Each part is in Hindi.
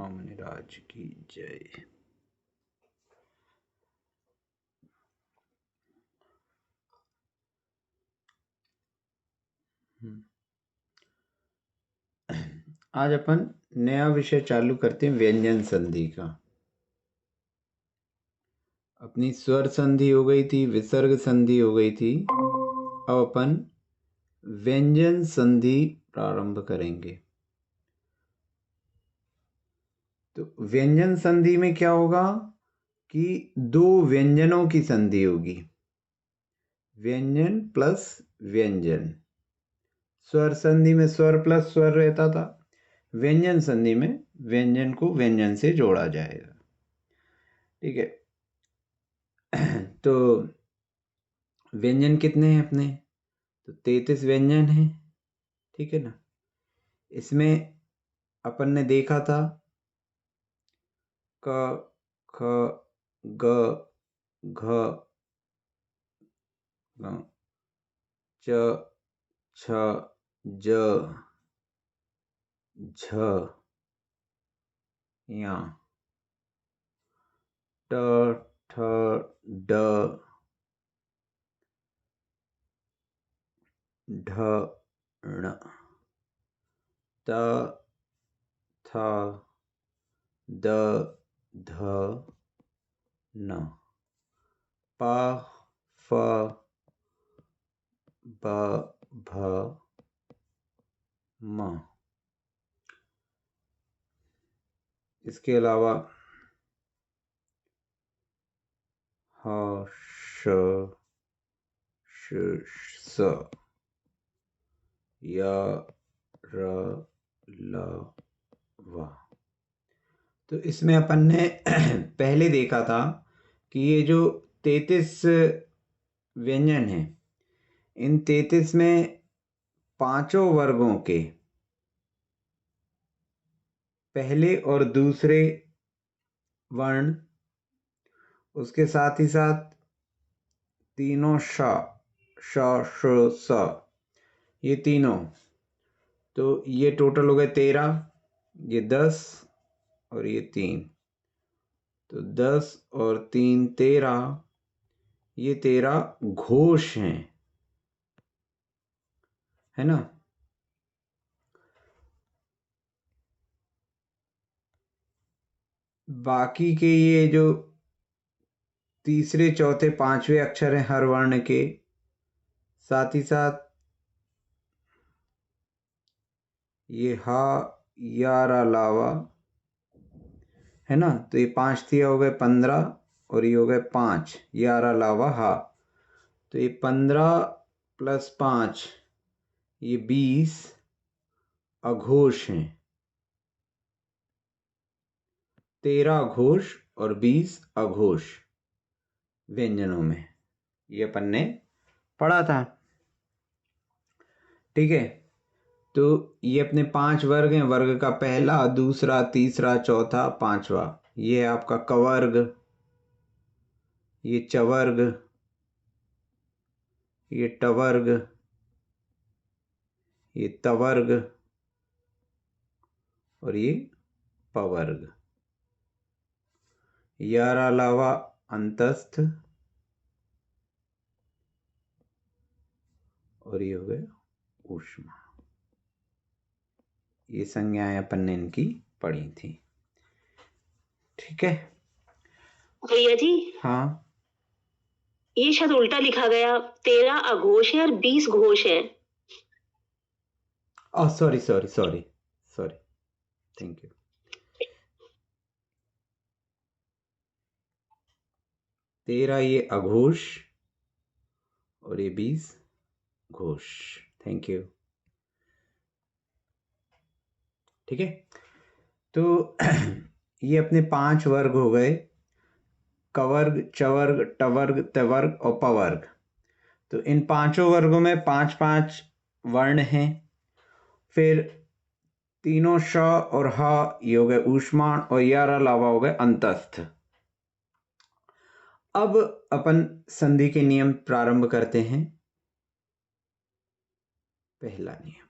महामुनिराज की जय। आज अपन नया विषय चालू करते हैं व्यंजन संधि का। अपनी स्वर संधि हो गई थी, विसर्ग संधि हो गई थी। अब अपन व्यंजन संधि प्रारंभ करेंगे। तो व्यंजन संधि में क्या होगा कि दो व्यंजनों की संधि होगी। व्यंजन प्लस व्यंजन। स्वर संधि में स्वर प्लस स्वर रहता था, व्यंजन संधि में व्यंजन को व्यंजन से जोड़ा जाएगा। ठीक है। तो व्यंजन कितने हैं अपने? तो 33 व्यंजन हैं। ठीक है ना। इसमें अपन ने देखा था क, ख, ग, घ, च, छ, ज, झ, या, ट, ठ, ड, ढ, ण, त, थ, द, ध, न, प, फ, ब, भ, म। इसके अलावा ह, श, स, य, र, ल, व। तो इसमें अपन ने पहले देखा था कि ये जो 33 व्यंजन हैं, इन 33 में पांचों वर्गों के पहले और दूसरे वर्ण, उसके साथ ही साथ तीनों श, श, स, ये तीनों, तो ये टोटल हो गए 13, ये 10 और ये 3, तो 10 और 3 13, ये 13 घोष हैं, है ना। बाकी के ये जो तीसरे चौथे पांचवें अक्षर हैं हर वर्ण के, साथ ही साथ ये हा, यारा, लावा, है ना। तो ये 5 दिया हो गए 15 और ये हो गए 5, यारा, लावा, हा। तो ये 15 प्लस 5, ये 20 अघोष हैं। 13 घोष और 20 अघोष व्यंजनों में, ये अपन ने पढ़ा था। ठीक है। तो ये अपने 5 वर्ग हैं। वर्ग का पहला, दूसरा, तीसरा, चौथा, पांचवा। ये है आपका कवर्ग, ये चवर्ग, ये टवर्ग, ये तवर्ग और ये पवर्ग। यारा, लावा, अंतस्थ और ये हो गए ऊष्मा। ये संज्ञाएं अपन ने इनकी पढ़ी थी। ठीक है भैया जी। हाँ, ये शायद उल्टा लिखा गया, 13 अघोष है और 20 घोष है। Sorry sorry sorry sorry, thank you. 13 ये अघोष और ये 20 घोष। Thank you. ठीक है। तो ये अपने 5 वर्ग हो गए, कवर्ग, चवर्ग, टवर्ग, तवर्ग और पवर्ग। तो इन पांचों वर्गों में 5-5 वर्ण हैं। फिर तीनों श और ह ये हो गए ऊष्माण और यारा, लावा हो गए अंतस्थ। अब अपन संधि के नियम प्रारंभ करते हैं। पहला नियम,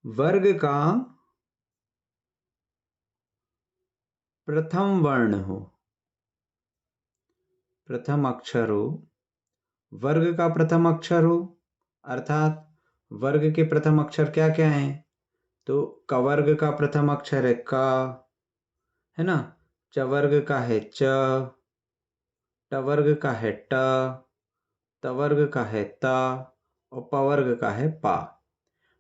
वर्ग का प्रथम वर्ण हो, प्रथम अक्षर हो, वर्ग का प्रथम अक्षर हो, अर्थात वर्ग के प्रथम अक्षर क्या क्या हैं? तो कवर्ग का प्रथम अक्षर है क, है ना। चवर्ग का है च, टवर्ग का है ट, तवर्ग का है त और पवर्ग का है पा।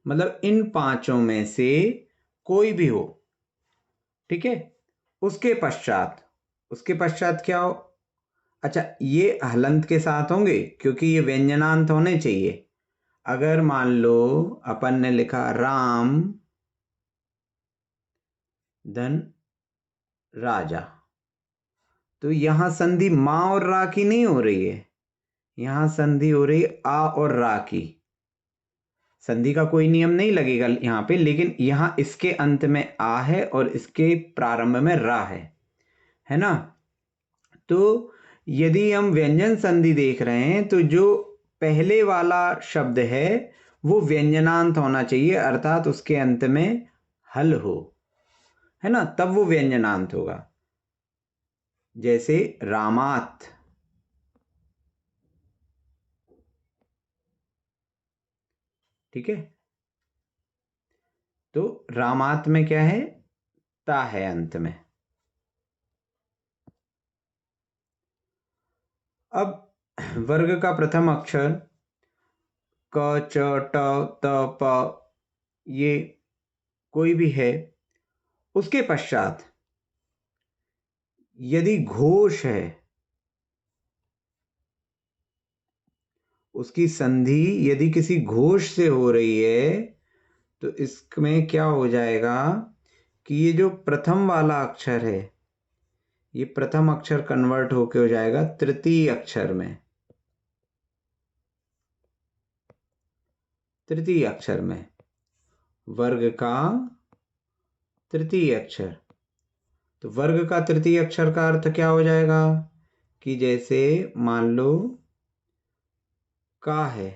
मतलब इन पांचों में से कोई भी हो, ठीक है। उसके पश्चात क्या हो? अच्छा, ये हलंत के साथ होंगे क्योंकि ये व्यंजनांत होने चाहिए। अगर मान लो अपन ने लिखा राम धन राजा, तो यहां संधि मां और रा की नहीं हो रही है, यहां संधि हो रही आ और रा की। संधि का कोई नियम नहीं लगेगा यहाँ पे, लेकिन यहाँ इसके अंत में आ है और इसके प्रारंभ में रा है ना। तो यदि हम व्यंजन संधि देख रहे हैं तो जो पहले वाला शब्द है वो व्यंजनांत होना चाहिए, अर्थात उसके अंत में हल हो, है ना, तब वो व्यंजनांत होगा। जैसे रामात, ठीक है। तो रामात में क्या है? ता है अंत में। अब वर्ग का प्रथम अक्षर क, च, ट, त, प, ये कोई भी है। उसके पश्चात यदि घोष है, उसकी संधि यदि किसी घोष से हो रही है, तो इसमें क्या हो जाएगा कि ये जो प्रथम वाला अक्षर है, ये प्रथम अक्षर कन्वर्ट होके हो जाएगा तृतीय अक्षर में, तृतीय अक्षर में, वर्ग का तृतीय अक्षर। तो वर्ग का तृतीय अक्षर का अर्थ क्या हो जाएगा कि जैसे मान लो का है,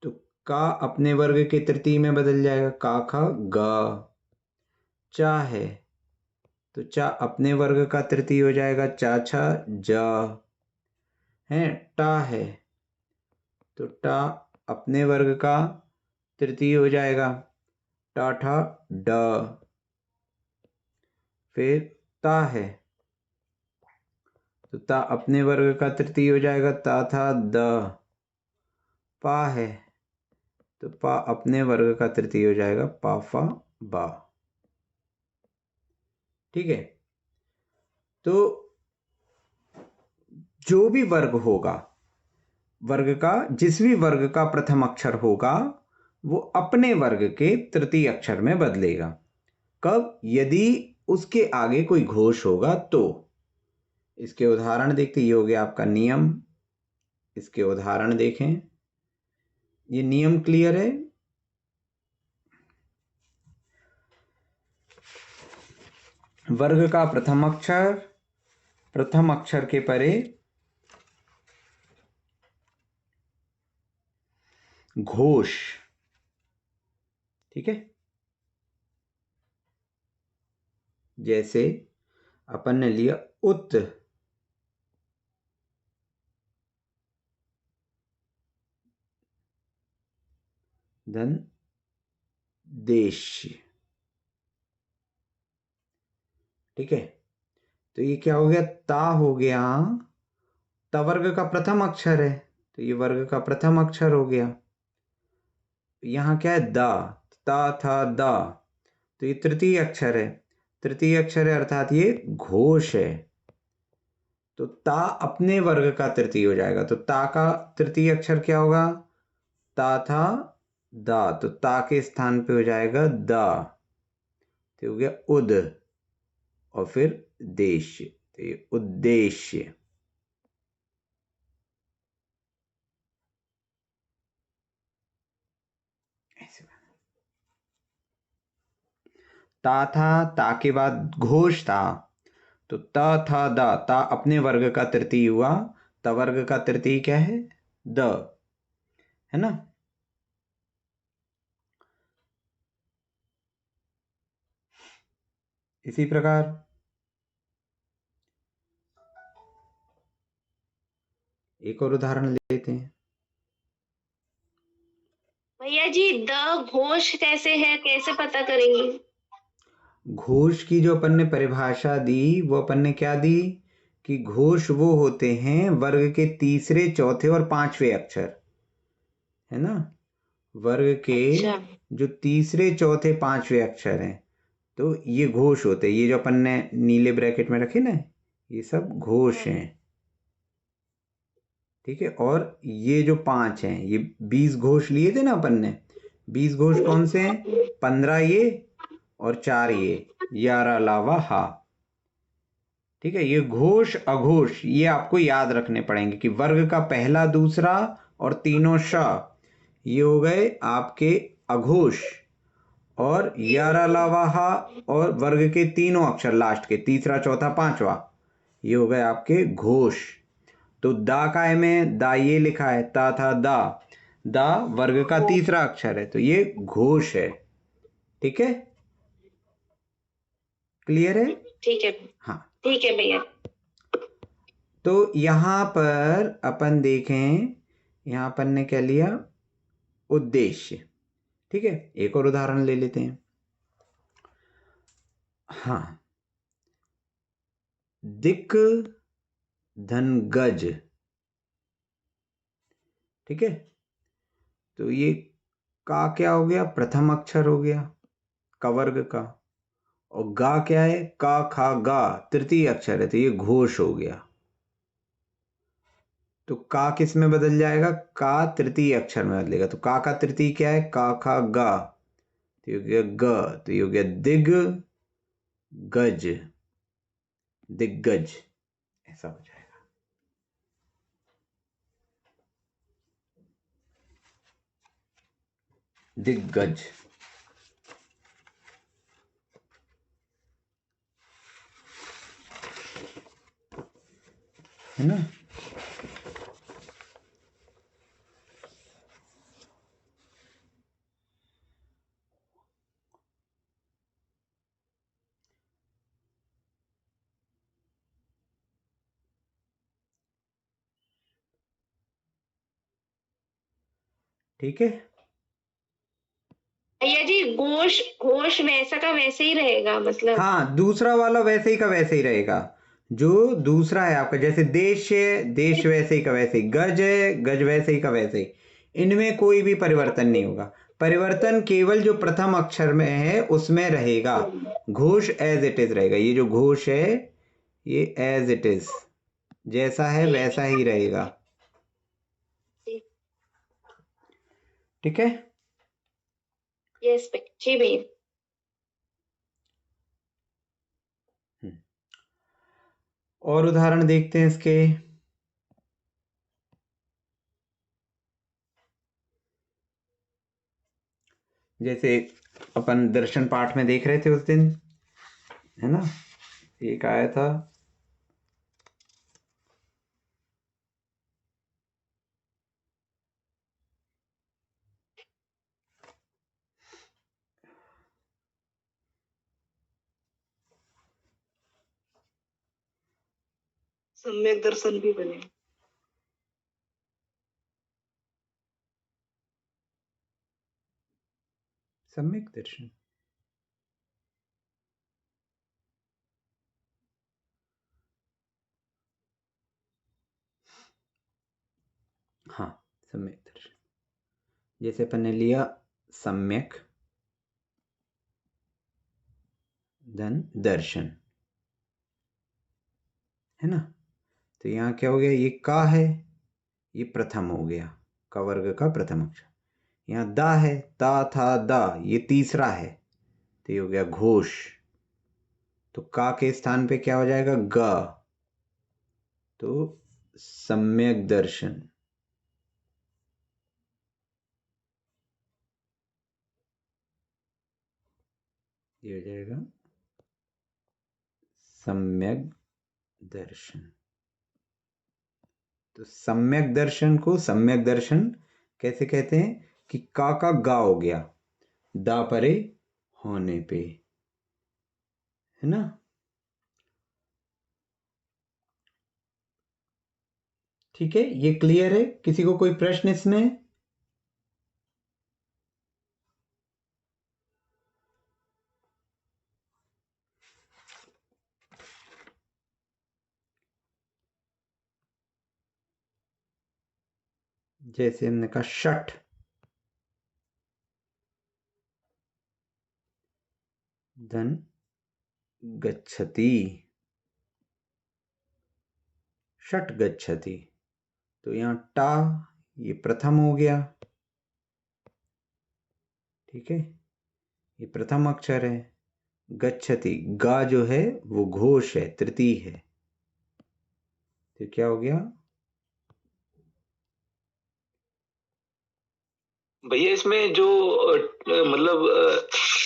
तो का अपने वर्ग के तृतीय में बदल जाएगा, का खा ग। चा है तो चा अपने वर्ग का तृतीय हो जाएगा, चा छा ज। है टा है तो टा अपने वर्ग का तृतीय हो जाएगा, टा ठा ड। फिर ता है तो ता अपने वर्ग का तृतीय हो जाएगा, ता था द। पा है तो पा अपने वर्ग का तृतीय हो जाएगा, पा फा बा, ठीक है। तो जो भी वर्ग होगा, वर्ग का जिस भी वर्ग का प्रथम अक्षर होगा वो अपने वर्ग के तृतीय अक्षर में बदलेगा। कब? यदि उसके आगे कोई घोष होगा तो। इसके उदाहरण देखते, ये हो गया आपका नियम। इसके उदाहरण देखें, ये नियम क्लियर है? वर्ग का प्रथम अक्षर के परे घोष, ठीक है। जैसे अपन ने लिया उत, धन देश, ठीक है। तो ये क्या हो गया? ता हो गया, ता वर्ग का प्रथम अक्षर है तो ये वर्ग का प्रथम अक्षर हो गया। यहाँ क्या है? दा, ता था दा, तो ये तृतीय अक्षर है, तृतीय अक्षर है अर्थात ये घोष है। तो ता अपने वर्ग का तृतीय हो जाएगा, तो ता का तृतीय अक्षर क्या होगा? ता था दा, तो ता के स्थान पे हो जाएगा दा, तो हो गया उद, और फिर देश, तो ये उद्देश्य। ता था, ता के बाद घोष था, तो त था दा, ता अपने वर्ग का तृतीय हुआ, त वर्ग का तृतीय क्या है? द, है ना। इसी प्रकार एक और उदाहरण लेते हैं। भैया जी द घोष कैसे है, कैसे पता करेंगे? घोष की जो अपन ने परिभाषा दी वो अपन ने क्या दी कि घोष वो होते हैं वर्ग के तीसरे, चौथे और पांचवें अक्षर, है ना। वर्ग के अच्छा। जो तीसरे, चौथे, पांचवें अक्षर हैं तो ये घोष होते हैं। ये जो अपन ने नीले ब्रैकेट में रखे ना, ये सब घोष हैं, ठीक है। और ये जो 5 हैं, ये 20 घोष लिए थे ना अपन ने। 20 घोष कौन से हैं? 15 ये और 4 ये, 11 अलावा हा, ठीक है। ये घोष अघोष ये आपको याद रखने पड़ेंगे कि वर्ग का पहला, दूसरा और तीनों श ये हो गए आपके अघोष, और 11 अलावा हा और वर्ग के तीनों अक्षर लास्ट के, तीसरा, चौथा, पांचवा, ये हो गए आपके घोष। तो दा काय में दा ये लिखा है, ता था दा, दा वर्ग का तीसरा अक्षर है तो ये घोष है, ठीक है। क्लियर है? ठीक है। हाँ। ठीक है भैया। तो यहां पर अपन देखें, यहां अपन ने क्या लिया? उद्देश्य, ठीक है। एक और उदाहरण ले लेते हैं। हाँ, दिक धन गज, ठीक है। तो ये का क्या हो गया? प्रथम अक्षर हो गया कवर्ग का। और गा क्या है? का खा गा तृतीय अक्षर है तो ये घोष हो गया। तो का किस में बदल जाएगा? का तृतीय अक्षर में बदलेगा। तो का तृतीय क्या है? का खा गा, तो ये हो गया ग, तो ये हो गया दिग गज, दिग्गज, ऐसा हो जाएगा। दिग्गज, है ना। ठीक है। भैया जी घोष घोष वैसा का वैसे ही रहेगा मतलब? हाँ, दूसरा वाला वैसे ही का वैसे ही रहेगा। जो दूसरा है आपका, जैसे देश है, देश वैसे ही का वैसे ही, गज है, गज वैसे ही का वैसे ही, इनमें कोई भी परिवर्तन नहीं होगा। परिवर्तन केवल जो प्रथम अक्षर में है उसमें रहेगा। घोष एज इट इज रहेगा। ये जो घोष है ये एज इट इज, जैसा है वैसा ही रहेगा, ठीक है। यस जी भैया। और उदाहरण देखते हैं इसके। जैसे अपन दर्शन पाठ में देख रहे थे उस दिन, है ना, एक आया था सम्यक दर्शन भी बने। सम्यक दर्शन, हाँ सम्यक दर्शन। जैसे अपन ने लिया सम्यक धन दर्शन, है ना। तो यहाँ क्या हो गया? ये का है, ये प्रथम हो गया, का वर्ग का प्रथम अक्षर। यहाँ दा है, ता था दा, ये तीसरा है तो ये हो गया घोष। तो का के स्थान पे क्या हो जाएगा? ग, तो सम्यक दर्शन, ये हो जाएगा सम्यक दर्शन। तो सम्यक दर्शन को सम्यक दर्शन कैसे कहते हैं? कि का गा हो गया दा परे होने पे, है ना। ठीक है, ये क्लियर है? किसी को कोई प्रश्न इसमें? जैसे हमने कहा षठ, धन गच्छति, षठ गच्छति, तो यहाँ टा ये प्रथम हो गया। ठीक है, ये प्रथम अक्षर है। गच्छति, गा जो है वो घोष है, तृतीय है, तो क्या हो गया? भैया इसमें जो मतलब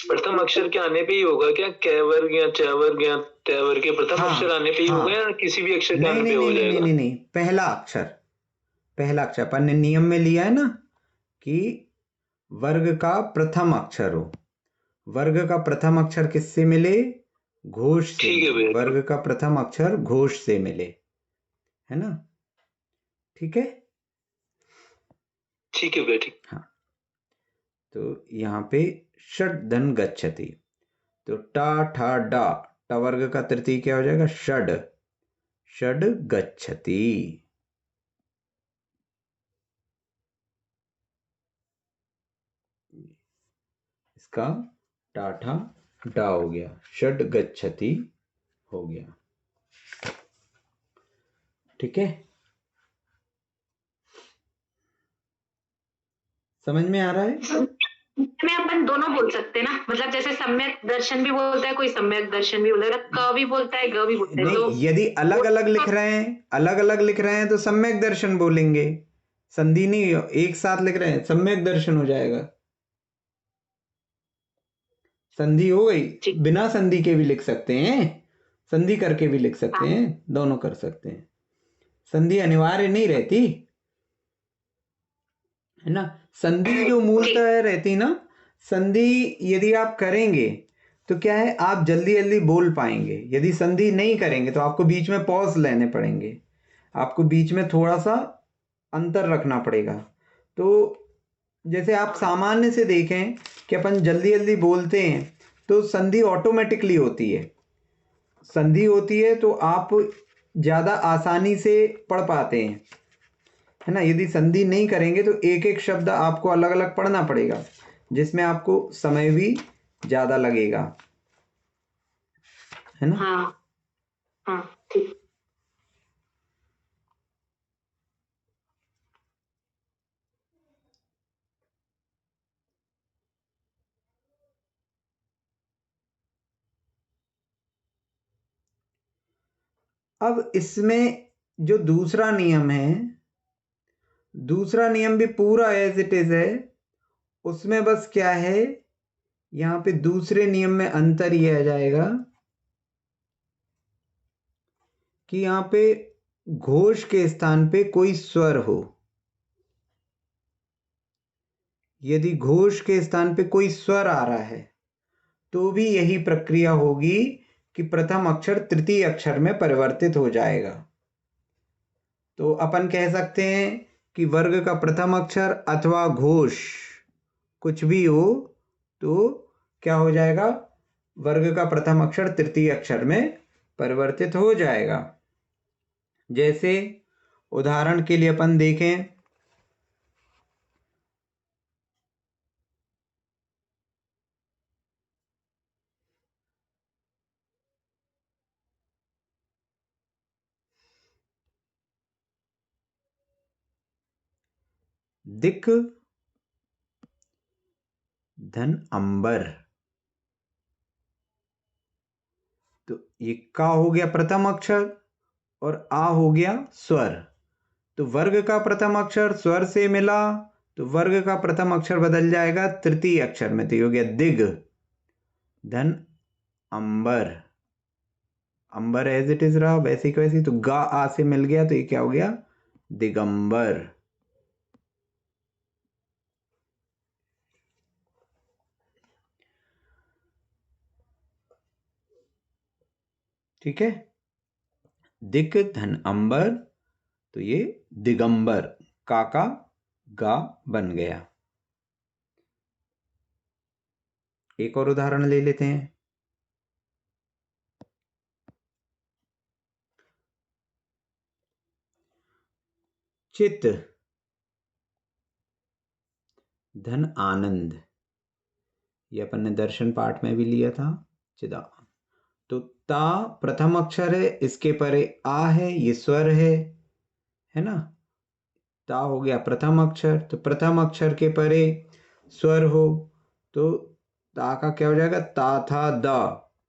प्रथम अक्षर के आने पे ही होगा क्या? कै वर्ग या च वर्ग या तय वर्ग के प्रथम हाँ, अक्षर आने पे ही हाँ। होगा या किसी भी अक्षर के नहीं आने नहीं पे हो नहीं नहीं जाएगा? नहीं नहीं, पहला अक्षर, पहला अक्षर अपन ने नियम में लिया है ना कि वर्ग का प्रथम अक्षर हो। वर्ग का प्रथम अक्षर किससे मिले? घोष से ठीक है मिले। भैया। वर्ग का प्रथम अक्षर घोष से मिले, है ना। ठीक है, ठीक है भैया, ठीक। हाँ, तो यहाँ पे षड धन गच्छति, तो टा ठा डा, टा वर्ग का तृतीय क्या हो जाएगा? षड, षड गच्छति। इसका टाठा डा हो गया, षड गच्छति हो गया। ठीक है, समझ में आ रहा है? में अपन दोनों बोल सकते हैं ना, मतलब जैसे सम्यक दर्शन भी बोलता है कोई, सम्यक दर्शन भी बोलता है, क भी बोलता है, ग भी बोलता है। नहीं, तो यदि अलग अलग लिख रहे हैं, अलग अलग लिख रहे हैं तो सम्यक दर्शन बोलेंगे। संधि नहीं, एक साथ लिख रहे हैं सम्यक दर्शन हो जाएगा। संधि हो गई, बिना संधि के भी लिख सकते हैं, संधि करके भी लिख सकते हैं, दोनों कर सकते हैं। संधि अनिवार्य नहीं रहती, है ना। संधि जो मूलतः रहती ना, संधि यदि आप करेंगे तो क्या है, आप जल्दी जल्दी बोल पाएंगे। यदि संधि नहीं करेंगे तो आपको बीच में पॉज लेने पड़ेंगे, आपको बीच में थोड़ा सा अंतर रखना पड़ेगा। तो जैसे आप सामान्य से देखें कि अपन जल्दी जल्दी बोलते हैं तो संधि ऑटोमेटिकली होती है, संधि होती है तो आप ज़्यादा आसानी से पढ़ पाते हैं, है ना। यदि संधि नहीं करेंगे तो एक एक शब्द आपको अलग अलग पढ़ना पड़ेगा, जिसमें आपको समय भी ज़्यादा लगेगा, है ना। हाँ हाँ, ठीक। अब इसमें जो दूसरा नियम है, दूसरा नियम भी पूरा एज इट इज है। उसमें बस क्या है, यहाँ पे दूसरे नियम में अंतर ये आ जाएगा कि यहाँ पे घोष के स्थान पे कोई स्वर हो। यदि घोष के स्थान पे कोई स्वर आ रहा है तो भी यही प्रक्रिया होगी कि प्रथम अक्षर तृतीय अक्षर में परिवर्तित हो जाएगा। तो अपन कह सकते हैं कि वर्ग का प्रथम अक्षर अथवा घोष कुछ भी हो तो क्या हो जाएगा, वर्ग का प्रथम अक्षर तृतीय अक्षर में परिवर्तित हो जाएगा। जैसे उदाहरण के लिए अपन देखें, दिक धन अंबर, तो ये का हो गया प्रथम अक्षर और आ हो गया स्वर। तो वर्ग का प्रथम अक्षर स्वर से मिला तो वर्ग का प्रथम अक्षर बदल जाएगा तृतीय अक्षर में, तो ये हो गया दिग धन अंबर। अंबर एज इट इज रहा वैसे की वैसी, तो गा आ से मिल गया तो ये क्या हो गया, दिगंबर। ठीक है। दिक धन अंबर, तो ये दिगंबर, काका गा बन गया। एक और उदाहरण ले लेते हैं। चित धन आनंद, ये अपन ने दर्शन पाठ में भी लिया था, चिदा। तो ता प्रथम अक्षर है, इसके परे आ है, ये स्वर है ना। ता हो गया प्रथम अक्षर, तो प्रथम अक्षर के परे स्वर हो तो ता का क्या हो जाएगा, ता था द,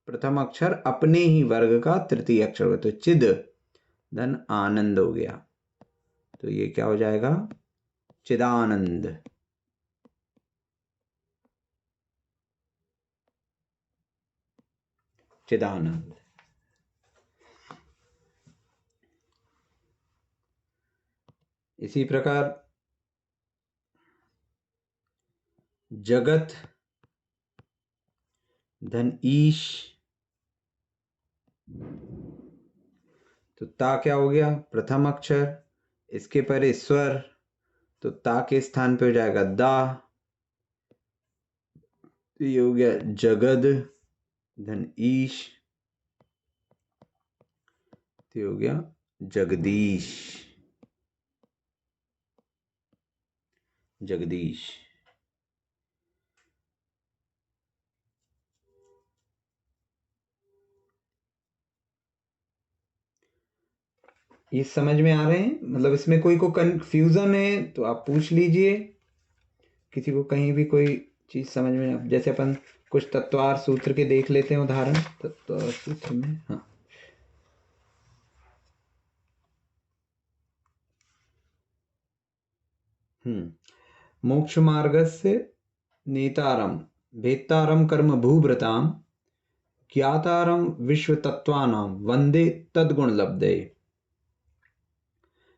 प्रथम अक्षर अपने ही वर्ग का तृतीय अक्षर हो, तो चिद धन आनंद हो गया। तो ये क्या हो जाएगा, चिदानंद। चिदानंद। इसी प्रकार जगत धन ईश, तो ता क्या हो गया, प्रथम अक्षर, इसके परे स्वर, तो ता के स्थान पे हो जाएगा दा, तो ये हो गया जगद धन ईश, तो ये हो गया जगदीश। जगदीश। ये समझ में आ रहे हैं, मतलब इसमें कोई को कंफ्यूजन है तो आप पूछ लीजिए, किसी को कहीं भी कोई चीज समझ में, जैसे अपन कुछ तत्वार सूत्र के देख लेते हैं उदाहरण, तत्वार सूत्र में, हाँ। मोक्ष मार्गस्य नेतारम भेत्तारम कर्म भूभृताम ज्ञातारम विश्व तत्वानाम वंदे तद्गुण लब्धे,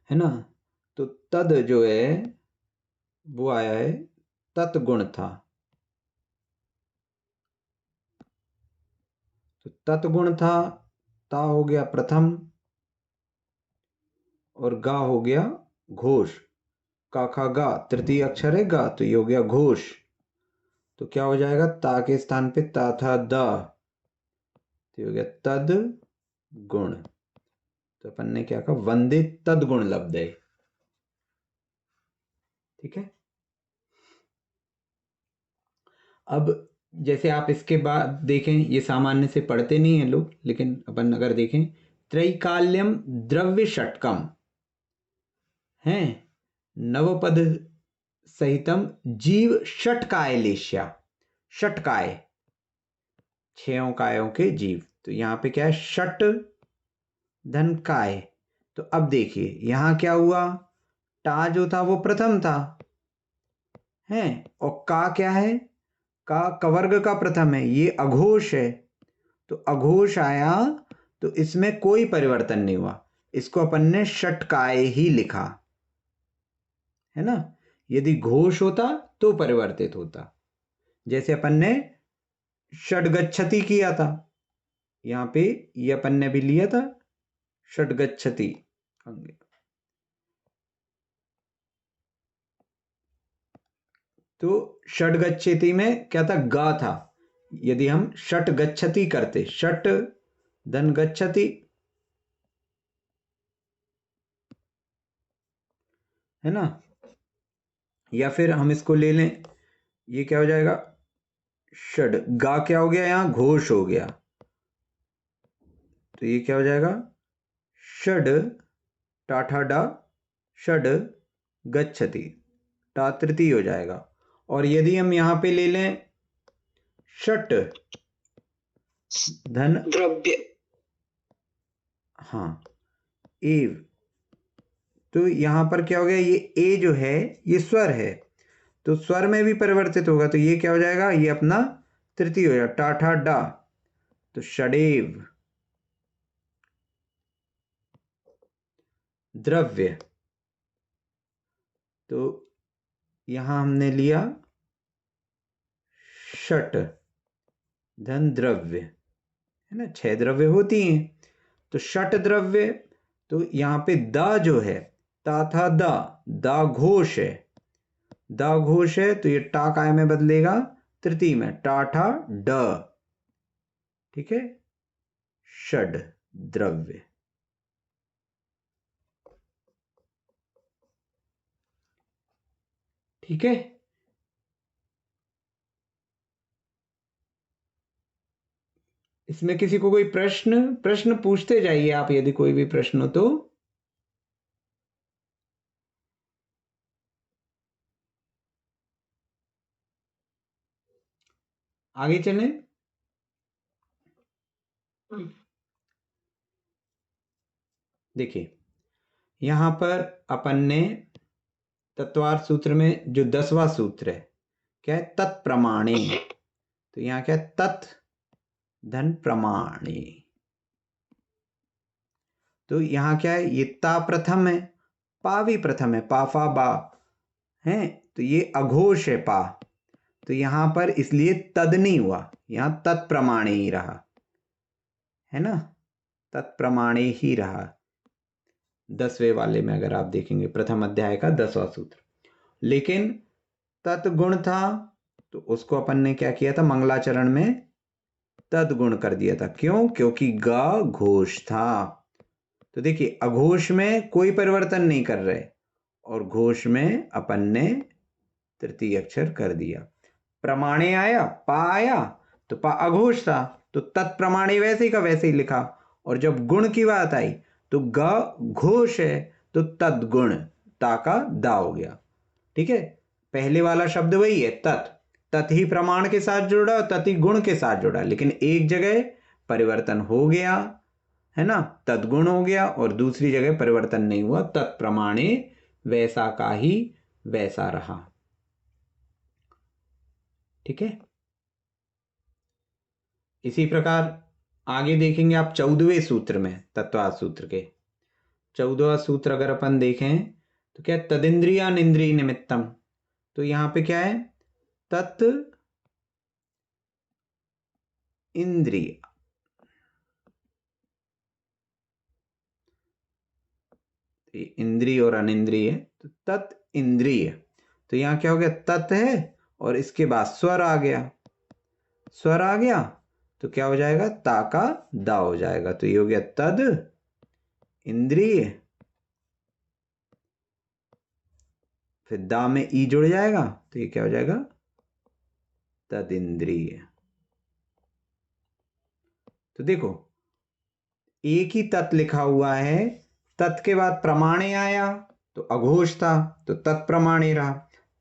है ना। तो तद जो है वो आया है तत्गुण था, तो तत्गुण था, ता हो गया प्रथम और गा हो गया घोष, का खा गा तृतीय अक्षर है गा, तो ये हो गया घोष। तो क्या हो जाएगा, ता के स्थान पे ता था द, तो ये हो गया तद गुण। तो अपन ने क्या कहा, वंदे तद गुण लब्धे। ठीक है। अब जैसे आप इसके बाद देखें, ये सामान्य से पढ़ते नहीं हैं लोग, लेकिन अपन अगर देखें, त्रैकाल्यम द्रव्य षटकम है, नवपद सहितम जीव षटकाय लेश्या, षटकाय छयों कायों के जीव, तो यहाँ पे क्या है, षट धन काय। तो अब देखिए यहाँ क्या हुआ, टा जो था वो प्रथम था है, और का क्या है, का कवर्ग का प्रथम है, ये अघोष है, तो अघोष आया, तो इसमें कोई परिवर्तन नहीं हुआ, इसको अपन ने षटकाय ही लिखा, है ना। यदि घोष होता तो परिवर्तित होता, जैसे अपन ने षड्गच्छति किया था, यहाँ पे ये अपन ने भी लिया था षड्गच्छति, तो षड्गच्छति में क्या था, गा था, यदि हम षट गच्छति करते, षट धन गच्छति, है ना, या फिर हम इसको ले लें, ये क्या हो जाएगा, षड, गा क्या हो गया, यहां घोष हो गया, तो ये क्या हो जाएगा, षड टाठा डा षड गच्छति, टा तृतीय हो जाएगा। और यदि हम यहां पे ले लें षट धन द्रव्य, हाँ एव, तो यहां पर क्या हो गया, ये ए जो है ये स्वर है, तो स्वर में भी परिवर्तित होगा, तो ये क्या हो जाएगा, ये अपना तृतीय हो जाएगा, टाठा डा, तो षडेव द्रव्य, तो यहां हमने लिया षट धन द्रव्य, है ना, 6 द्रव्य होती हैं, तो षट द्रव्य, तो यहाँ पे द जो है, ता था द घोष है, द घोष है, तो ये टा काय में बदलेगा, तृतीय में, टाठा ड, ठीक है, षड द्रव्य। ठीक है, इसमें किसी को कोई प्रश्न पूछते जाइए आप, यदि कोई भी प्रश्न हो तो। आगे चलें। देखिए यहां पर अपन ने तत्वार्थ सूत्र में जो 10वां सूत्र है, क्या है, तत्प्रमाणे, तो यहां क्या है, तत् धन प्रमाणे, तो यहां क्या है, ये ता प्रथम है, पा भी प्रथम है, पा फा बा है, तो ये अघोष है पा, तो यहां पर इसलिए तद नहीं हुआ, यहां तत्प्रमाणे ही रहा, है ना, तत्प्रमाणे ही रहा। 10वें वाले में अगर आप देखेंगे, प्रथम अध्याय का 10वां सूत्र। लेकिन तत्गुण था, तो उसको अपन ने क्या किया था, मंगलाचरण में तद्गुण कर दिया था। क्यों? क्योंकि ग घोष था। तो देखिए अघोष में कोई परिवर्तन नहीं कर रहे, और घोष में अपन ने तृतीय अक्षर कर दिया। प्रमाणे आया, पा आया, तो पा अघोष था, तो तत्प्रमाणे वैसे ही का वैसे ही लिखा। और जब गुण की बात आई तो ग घोष है, तो तद्गुण, ता का दा हो गया। ठीक है, पहले वाला शब्द वही है, तत् ही प्रमाण के साथ जुड़ा, तत् ही गुण के साथ जुड़ा, लेकिन एक जगह परिवर्तन हो गया, है ना, तद्गुण हो गया, और दूसरी जगह परिवर्तन नहीं हुआ, तत्प्रमाणे वैसा का ही वैसा रहा। ठीक है, इसी प्रकार आगे देखेंगे आप 14वें सूत्र में, तत्वार्थ सूत्र के 14वां सूत्र अगर अपन देखें तो क्या, तदिंद्रिया इंद्रिय निमित्तम, तो यहां पे क्या है, तत् इंद्रिय, इंद्रिय और अनिंद्रिय, तो तत् इंद्रिय, तो यहां क्या हो गया, तत् है और इसके बाद स्वर आ गया, स्वर आ गया तो क्या हो जाएगा, ता का दा हो जाएगा, तो ये हो गया तद इंद्रिय, फिर दा में ई जुड़ जाएगा, तो ये क्या हो जाएगा, तद इंद्रिय। तो देखो एक ही तत् लिखा हुआ है, तत् के बाद प्रमाणे आया तो अघोष था, तो तत्प्रमाणे रहा,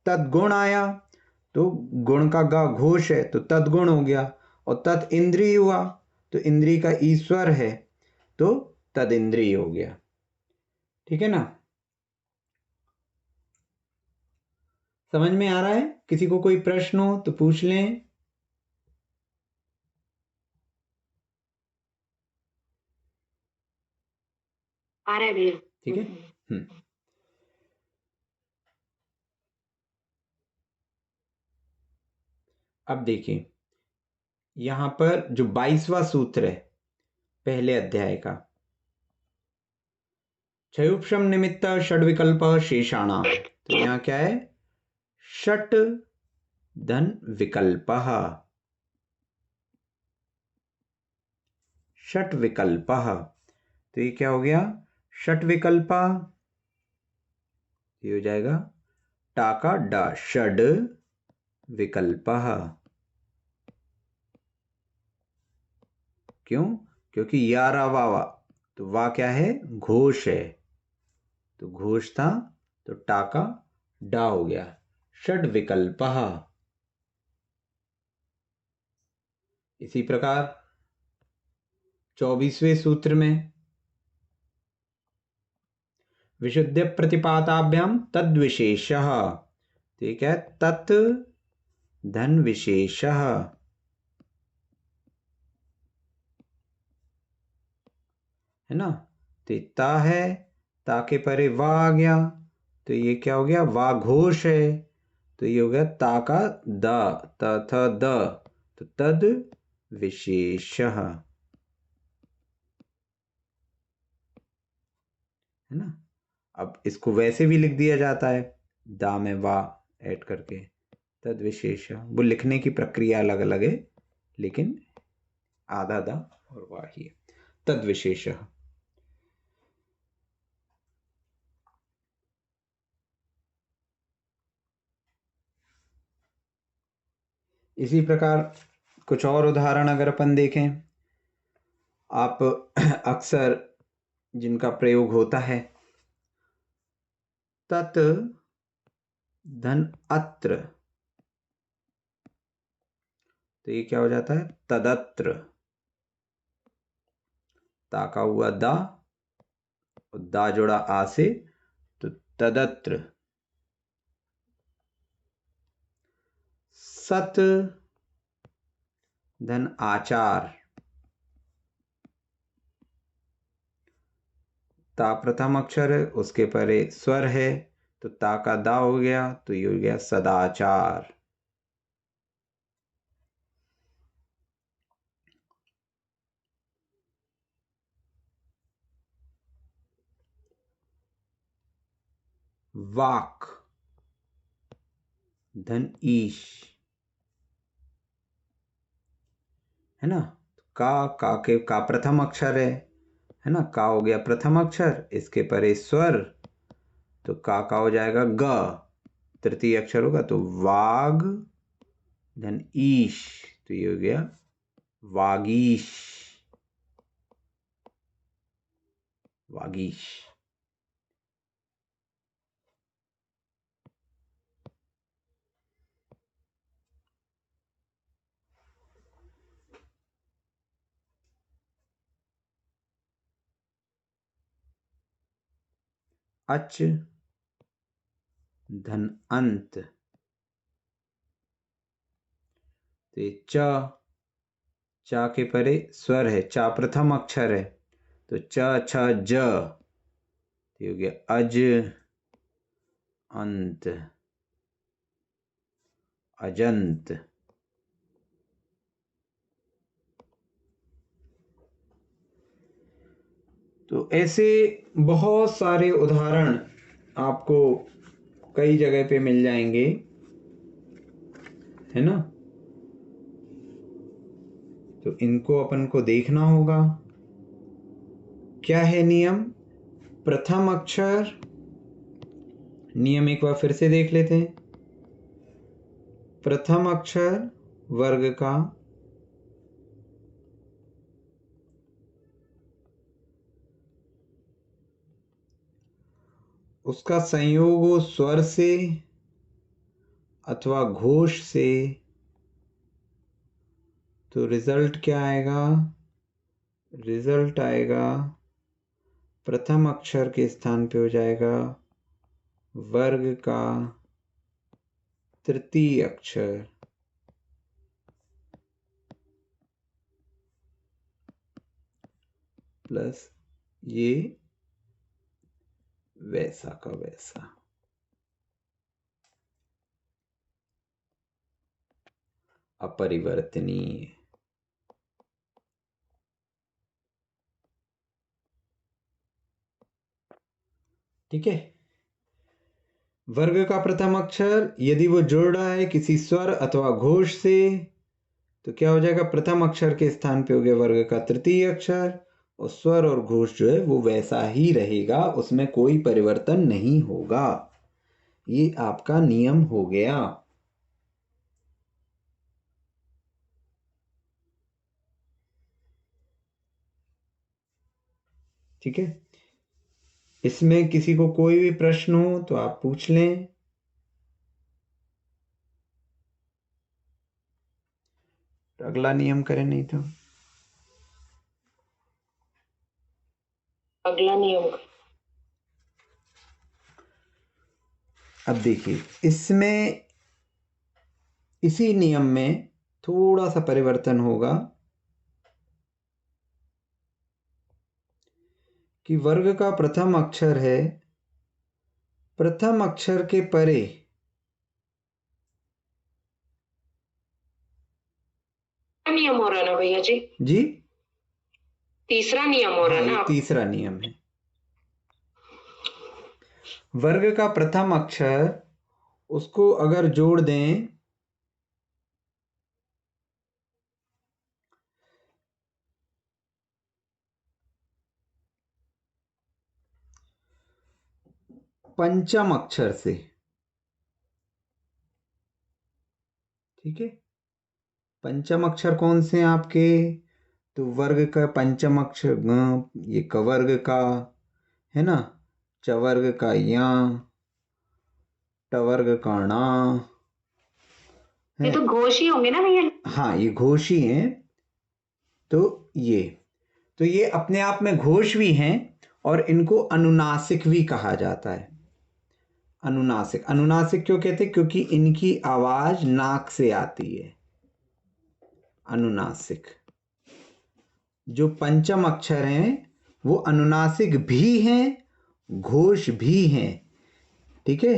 तद्गुण आया तो गुण का गा घोष है, तो तद्गुण हो गया, और तत् इंद्रिय हुआ तो इंद्रिय का ईश्वर है, तो तद इंद्रिय हो गया। ठीक है ना, समझ में आ रहा है? किसी को कोई प्रश्न हो तो पूछ लें। आ रहा है भैया। ठीक है, अब देखिए यहां पर जो 22वां सूत्र है पहले अध्याय का, क्षयोपशम निमित्त षड विकल्प शेषाणा, तो यहां क्या है, षट धन विकल्प, षट विकल्प, तो ये क्या हो गया, षट विकल्प, ये हो जाएगा टाका डा, षड विकल्प। क्यों? क्योंकि 11वां वा, तो वा क्या है, घोष है, तो घोष था तो टाका डा हो गया, षड विकल्प। इसी प्रकार 24वें सूत्र में, विशुद्ध प्रतिपाताभ्याम तद विशेष, ठीक है, तत् धन विशेष, है ना, तो ता है, ता के परे वा आ गया, तो ये क्या हो गया, वा घोष है, तो ये हो गया ता का द, त थ द, तो तद विशेष। है ना। अब इसको वैसे भी लिख दिया जाता है, दा में वा ऐड करके, तद विशेष। वो लिखने की प्रक्रिया अलग अलग है, लेकिन आधा दा और वा ही है। तद विशेष। इसी प्रकार कुछ और उदाहरण अगर अपन देखें, आप अक्सर जिनका प्रयोग होता है, तत् धन अत्र, तो ये क्या हो जाता है, तदत्र। ता का हुआ दा, और दा जोड़ा आ से, तो तदत्र। सत धन आचार, ता प्रथम अक्षर है, उसके परे स्वर है, तो ता का दा हो गया, तो ये हो गया सदाचार। वाक धन ईश, है ना। का के का प्रथम अक्षर है ना, का हो गया प्रथम अक्षर, इसके परे स्वर, तो का हो जाएगा ग, तृतीय अक्षर होगा, तो वाग धन ईश, तो ये हो गया वागीश। वागीश। अच धन अंत, तो चा के परे स्वर है, चा प्रथम अक्षर है, तो च छ ज, तो हो गया अज अंत, अजंत। तो ऐसे बहुत सारे उदाहरण आपको कई जगह पे मिल जाएंगे, है ना। तो इनको अपन को देखना होगा। क्या है नियम, प्रथम अक्षर, नियम एक बार फिर से देख लेते हैं। प्रथम अक्षर वर्ग का उसका संयोग हो स्वर से अथवा घोष से, तो रिजल्ट क्या आएगा, रिजल्ट आएगा प्रथम अक्षर के स्थान पे हो जाएगा वर्ग का तृतीय अक्षर प्लस ये वैसा का वैसा। अपरिवर्तनीय। ठीक है। वर्ग का प्रथम अक्षर यदि वो जुड़ रहा है किसी स्वर अथवा घोष से, तो क्या हो जाएगा, प्रथम अक्षर के स्थान पे हो गया वर्ग का तृतीय अक्षर, और स्वर और घोष जो है वो वैसा ही रहेगा, उसमें कोई परिवर्तन नहीं होगा। ये आपका नियम हो गया। ठीक है। इसमें किसी को कोई भी प्रश्न हो तो आप पूछ लें। अगला नियम करें, नहीं तो अगला नियम। अब देखिए, इसमें इसी नियम में थोड़ा सा परिवर्तन होगा कि वर्ग का प्रथम अक्षर है, प्रथम अक्षर के परे नियम हो रहा है ना भैया जी? जी तीसरा नियम हो रहा है ना? तीसरा नियम है। वर्ग का प्रथम अक्षर, उसको अगर जोड़ दें पंचम अक्षर से, ठीक है, पंचम अक्षर कौन से हैं आपके, तो वर्ग का पंचम अक्षर ग, ये कवर्ग का है ना, चवर्ग का या, टवर्ग का णा, ये तो घोष ही होंगे ना भैया? हाँ ये घोष ही हैं। तो ये अपने आप में घोष भी हैं और इनको अनुनासिक भी कहा जाता है। अनुनासिक, अनुनासिक क्यों कहते हैं, क्योंकि इनकी आवाज नाक से आती है। अनुनासिक जो पंचम अक्षर हैं वो अनुनासिक भी हैं, घोष भी हैं, ठीक है।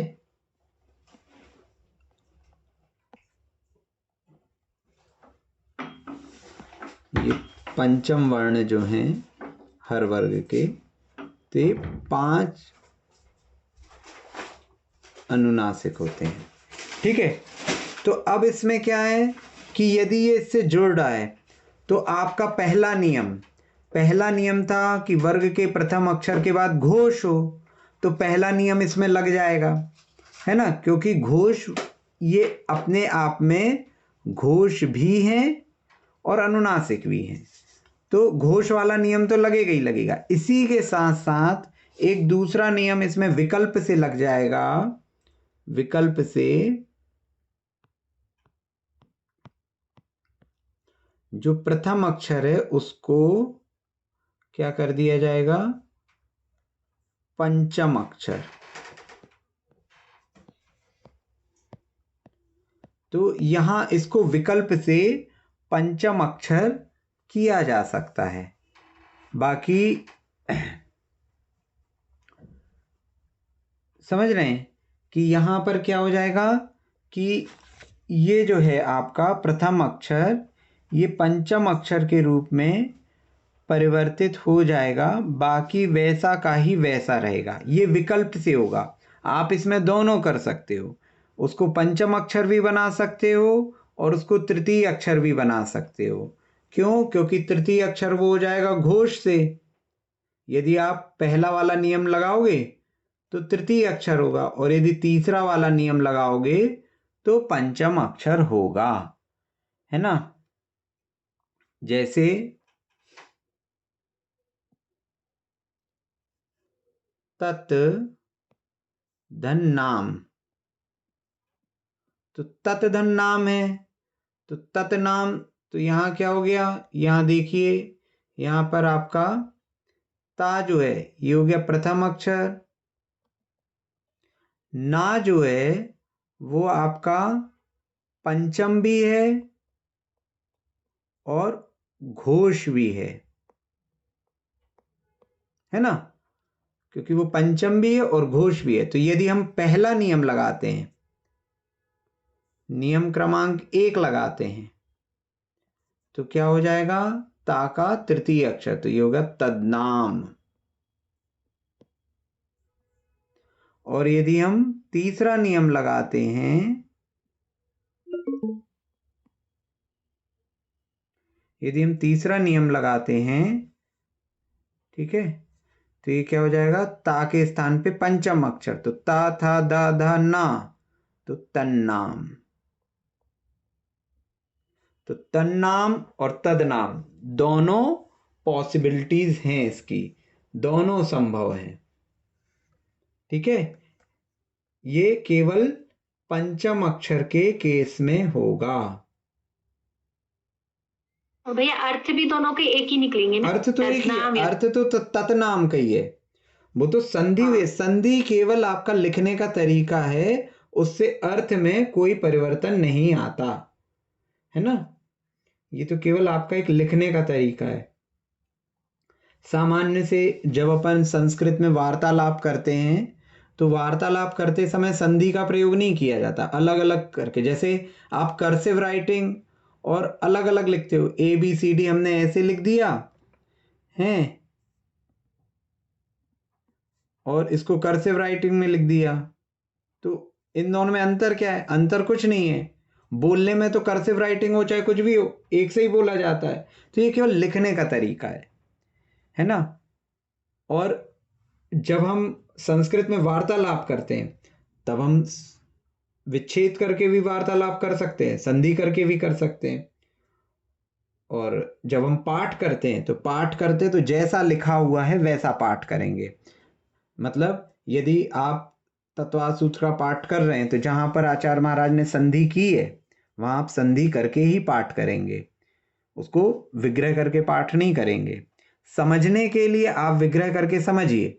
ये पंचम वर्ण जो हैं हर वर्ग के, तो ये 5 अनुनासिक होते हैं, ठीक है। तो अब इसमें क्या है कि यदि ये इससे जुड़ रहा है तो आपका पहला नियम था कि वर्ग के प्रथम अक्षर के बाद घोष हो, तो पहला नियम इसमें लग जाएगा, है ना, क्योंकि घोष ये अपने आप में घोष भी हैं और अनुनासिक भी हैं, तो घोष वाला नियम तो लगेगा ही लगेगा। इसी के साथ साथ एक दूसरा नियम इसमें विकल्प से लग जाएगा। विकल्प से जो प्रथम अक्षर है उसको क्या कर दिया जाएगा, पंचम अक्षर। तो यहां इसको विकल्प से पंचम अक्षर किया जा सकता है। बाकी समझ रहे हैं कि यहां पर क्या हो जाएगा कि ये जो है आपका प्रथम अक्षर, ये पंचम अक्षर के रूप में परिवर्तित हो जाएगा, बाकी वैसा का ही वैसा रहेगा। ये विकल्प से होगा, आप इसमें दोनों कर सकते हो, उसको पंचम अक्षर भी बना सकते हो और उसको तृतीय अक्षर भी बना सकते हो। क्यों? क्योंकि तृतीय अक्षर वो हो जाएगा घोष से। यदि आप पहला वाला नियम लगाओगे तो तृतीय अक्षर होगा, और यदि तीसरा वाला नियम लगाओगे तो पंचम अक्षर होगा, है ना। जैसे तत् धन नाम, तो तत् धन नाम है, तो तत् नाम, तो यहां क्या हो गया, यहां देखिए यहां पर आपका ता जो है ये हो गया प्रथम अक्षर, ना जो है वो आपका पंचम भी है और घोष भी है ना, क्योंकि वो पंचम भी है और घोष भी है। तो यदि हम पहला नियम लगाते हैं, नियम क्रमांक 1 लगाते हैं, तो क्या हो जाएगा, ता का तृतीय अक्षर, तो ये होगा तदनाम। और यदि हम तीसरा नियम लगाते हैं, यदि हम तीसरा नियम लगाते हैं, ठीक है, तो ये क्या हो जाएगा, ता के स्थान पे पंचम अक्षर, तो ता था दा धा ना, तो तन्नाम। तो तन्नाम और तदनाम दोनों पॉसिबिलिटीज हैं, इसकी दोनों संभव हैं, ठीक है। ये केवल पंचम अक्षर के केस में होगा। और भैया अर्थ भी दोनों के एक ही निकलेंगे ना? अर्थ तो एक ही तदनाम है, या- अर्थ तो तत्नाम का ही है, वो तो संधि हाँ। हुई, संधि केवल आपका लिखने का तरीका है, उससे अर्थ में कोई परिवर्तन नहीं आता, है ना। ये तो केवल आपका एक लिखने का तरीका है। सामान्य से जब अपन संस्कृत में वार्तालाप करते हैं तो वार्तालाप करते समय संधि का प्रयोग नहीं किया जाता, अलग अलग करके, जैसे आप कर्सिव राइटिंग और अलग अलग लिखते हो, ABCD हमने ऐसे लिख दिया है, और इसको कर्सिव राइटिंग में लिख दिया, तो इन दोनों में अंतर क्या है? अंतर कुछ नहीं है। बोलने में तो कर्सिव राइटिंग हो चाहे कुछ भी हो, एक से ही बोला जाता है। तो ये केवल लिखने का तरीका है ना। और जब हम संस्कृत में वार्तालाप करते हैं तब हम विच्छेद करके भी वार्तालाप कर सकते हैं, संधि करके भी कर सकते हैं। और जब हम पाठ करते हैं तो पाठ करते तो जैसा लिखा हुआ है वैसा पाठ करेंगे। मतलब यदि आप तत्वार्थ सूत्र का पाठ कर रहे हैं तो जहां पर आचार्य महाराज ने संधि की है वहां आप संधि करके ही पाठ करेंगे, उसको विग्रह करके पाठ नहीं करेंगे। समझने के लिए आप विग्रह करके समझिए,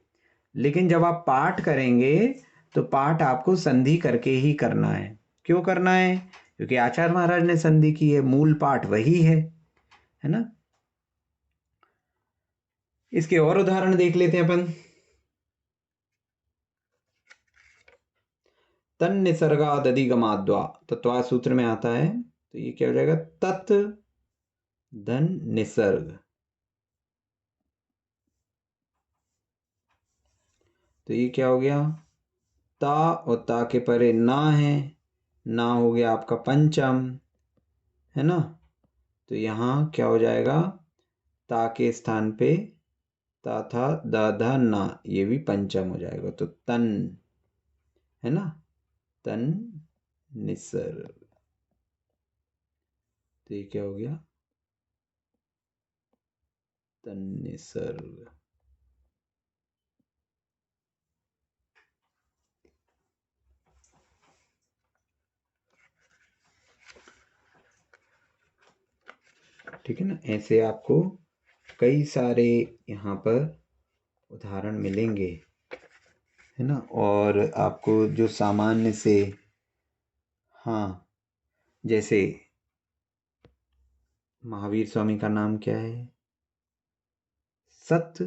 लेकिन जब आप पाठ करेंगे तो पाठ आपको संधि करके ही करना है। क्यों करना है? क्योंकि आचार्य महाराज ने संधि की है, मूल पाठ वही है ना। इसके और उदाहरण देख लेते हैं अपन। तन निसर्गाद अधिगमाद्वा तत्वार्थ सूत्र में आता है, तो ये क्या हो जाएगा? तत् धन निसर्ग। तो ये क्या हो गया? ता और ता के परे ना है, ना हो गया आपका पंचम, है ना। तो यहाँ क्या हो जाएगा? ता के स्थान पे ता था, दा धा ना, ये भी पंचम हो जाएगा। तो तन, है ना, तन निसर्ग। तो ये क्या हो गया? तन निसर्ग। ठीक है ना। ऐसे आपको कई सारे यहाँ पर उदाहरण मिलेंगे, है ना। और आपको जो सामान्य से, हाँ, जैसे महावीर स्वामी का नाम क्या है? सत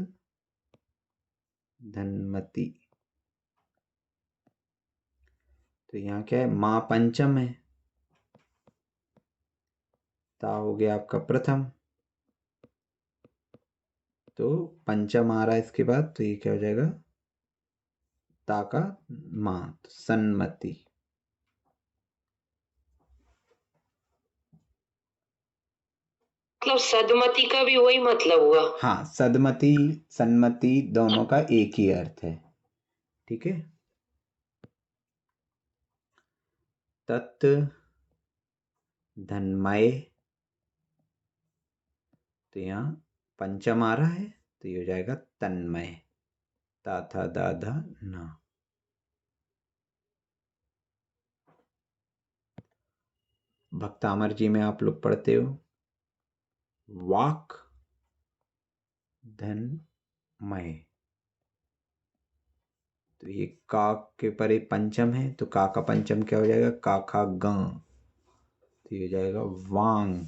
धनमती। तो यहाँ क्या है? माँ पंचम है, ता हो गया आपका प्रथम, तो पंचम आ रहा है इसके बाद, तो ये क्या हो जाएगा? ता का माँ, तो सन्मति। मतलब सदमती का भी वही मतलब हुआ। हाँ, सदमति सन्मति दोनों का एक ही अर्थ है। ठीक है। तत् धनमय, तो यहाँ पंचम आ रहा है, तो ये हो जाएगा तन्मय, ता था दा धा ना। भक्तामर जी में आप लोग पढ़ते हो वाक धनमय, तो ये का के परे पंचम है, तो का का पंचम क्या हो जाएगा? का खा ग, तो ये हो जाएगा वांग।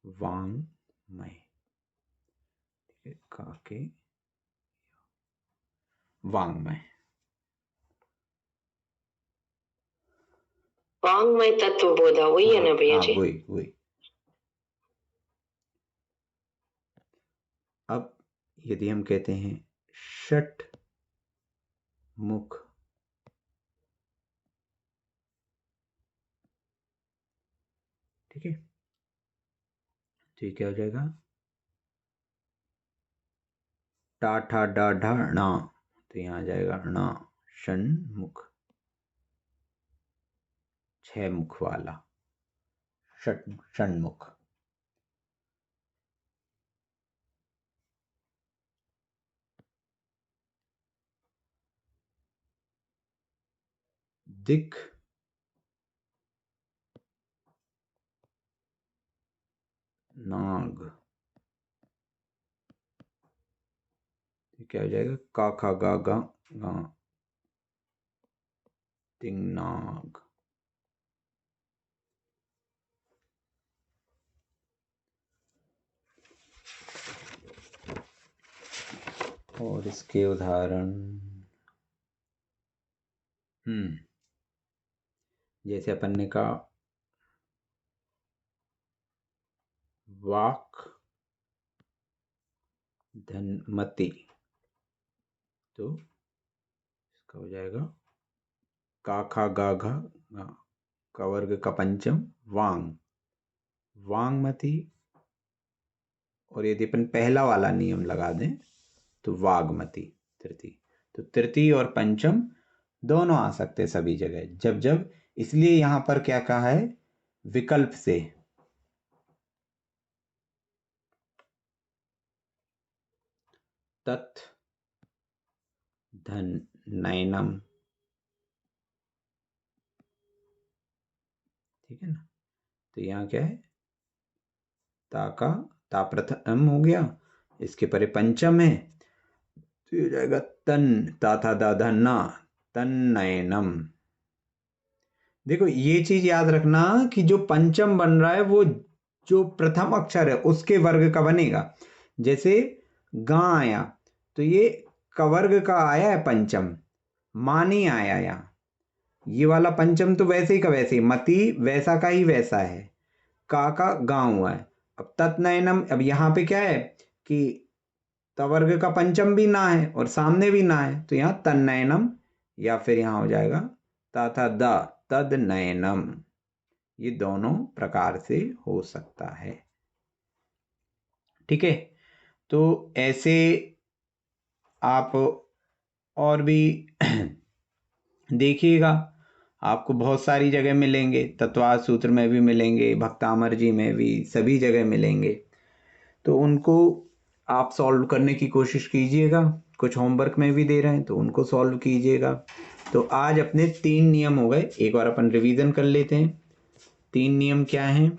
वांगमय, ठीक है, का के वांगमय। वांग्मय तत्व बोधा, वही है ना भैया हाँ, जी? वही वही। अब यदि हम कहते हैं षट मुख, ठीक है, तो ये क्या हो जाएगा? टा ठा डा ढा णा, तो यहाँ आ जाएगा णा, षण्मुख, 6 मुख वाला षण्मुख। दिक नाग, क्या हो जाएगा? का खा गा गा गा, तिंगनाग। और इसके उदाहरण, जैसे अपन ने कहा वाक धनमति। तो इसका हो जाएगा का खा गा घा का वर्ग का पंचम वांग, वांगमती। और यदि अपन पहला वाला नियम लगा दें तो वागमती तृतीय। तो तृतीय और पंचम दोनों आ सकते हैं सभी जगह जब जब, इसलिए यहां पर क्या कहा है, विकल्प से। तत् धन नयनम, ठीक है ना। तो यहां क्या है, ताका ता प्रथम हो गया, इसके परे पंचम है, तो ये हो जाएगा तन ता था दा धन्ना तन्नयनम। देखो ये चीज याद रखना कि जो पंचम बन रहा है वो जो प्रथम अक्षर है उसके वर्ग का बनेगा। जैसे गा आया तो ये कवर्ग का आया है पंचम, मानी आया यहाँ, ये वाला पंचम तो वैसे ही का वैसे ही, मति वैसा का ही वैसा है, का गांव हुआ है। अब तत्नयनम, अब यहाँ पे क्या है कि तवर्ग का पंचम भी ना है और सामने भी ना है, तो यहाँ तन्नयनम, या फिर यहाँ हो जाएगा तथा द तद नयनम। ये दोनों प्रकार से हो सकता है, ठीक है। तो ऐसे आप और भी देखिएगा, आपको बहुत सारी जगह मिलेंगे, तत्वार्थ सूत्र में भी मिलेंगे, भक्तामर जी में भी, सभी जगह मिलेंगे। तो उनको आप सॉल्व करने की कोशिश कीजिएगा, कुछ होमवर्क में भी दे रहे हैं तो उनको सॉल्व कीजिएगा। तो आज अपने 3 नियम हो गए, एक बार अपन रिवीजन कर लेते हैं। 3 नियम क्या हैं?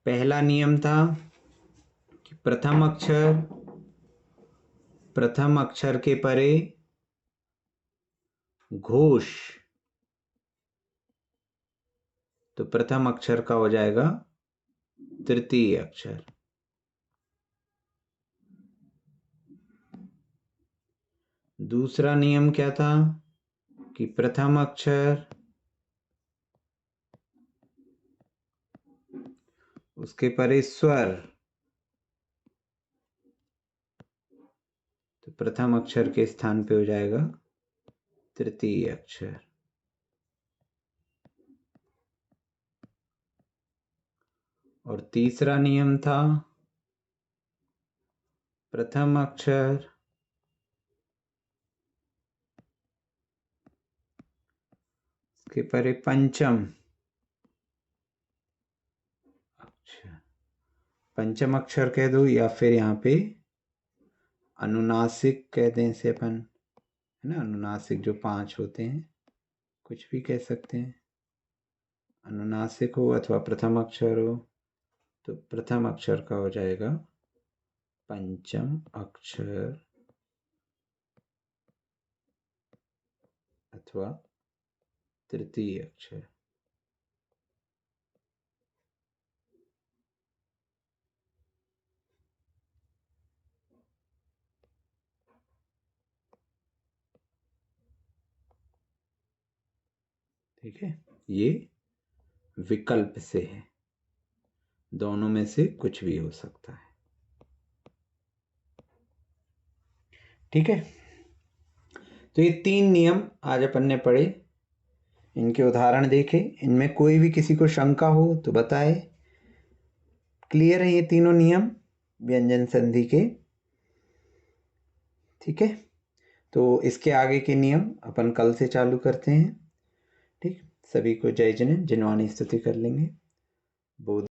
पहला नियम था कि प्रथम अक्षर के परे घोष, तो प्रथम अक्षर का हो जाएगा तृतीय अक्षर। दूसरा नियम क्या था कि प्रथम अक्षर उसके परे स्वर, तो प्रथम अक्षर के स्थान पे हो जाएगा तृतीय अक्षर। और तीसरा नियम था प्रथम अक्षर के परे पंचम अक्षर, पंचम अक्षर कह दो या फिर यहाँ पे अनुनासिक कह दें इसे अपन, है ना। अनुनासिक जो 5 होते हैं, कुछ भी कह सकते हैं, अनुनासिक हो अथवा प्रथम अक्षर हो, तो प्रथम अक्षर का हो जाएगा पंचम अक्षर अथवा तृतीय अक्षर। ठीक है, ये विकल्प से है, दोनों में से कुछ भी हो सकता है, ठीक है। तो ये 3 नियम आज अपन ने पढ़े, इनके उदाहरण देखे, इनमें कोई भी किसी को शंका हो तो बताए। क्लियर है ये तीनों नियम व्यंजन संधि के, ठीक है। तो इसके आगे के नियम अपन कल से चालू करते हैं, ठीक। सभी को जय जन, जिनवानी स्तुति कर लेंगे। बोध